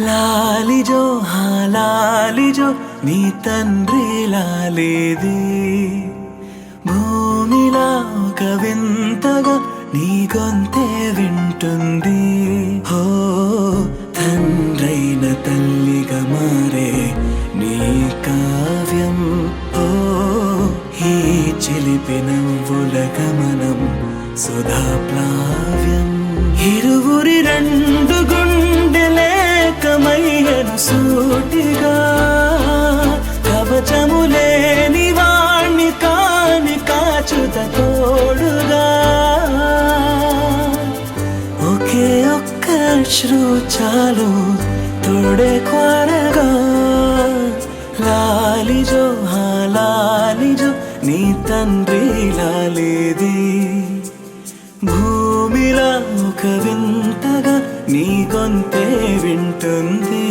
లాలిజో లాలిజో నీ తండ్రి లాలేది భూమిలా ఒక వింతగా నీ గొంతే వింటుంది హో తండ్రైన తల్లిగా మారే నీ కావ్యం హో ఈ చిలిపి నవ్వుల గమనం సుధా ప్లావ్యం ఇరువురి రెండు గుండెలేకమయ్యను సూటిగా కవచములేని వాణ్ణి కాని కాచుత తోడుగా ఒకే ఒక్క అశ్రు చాలు తోడే క్వాడగా లాలిజో లాలిజో నీ తండ్రి లాలేది భూమిలా ఒక వింతగా నీ గొంతే వింటుంది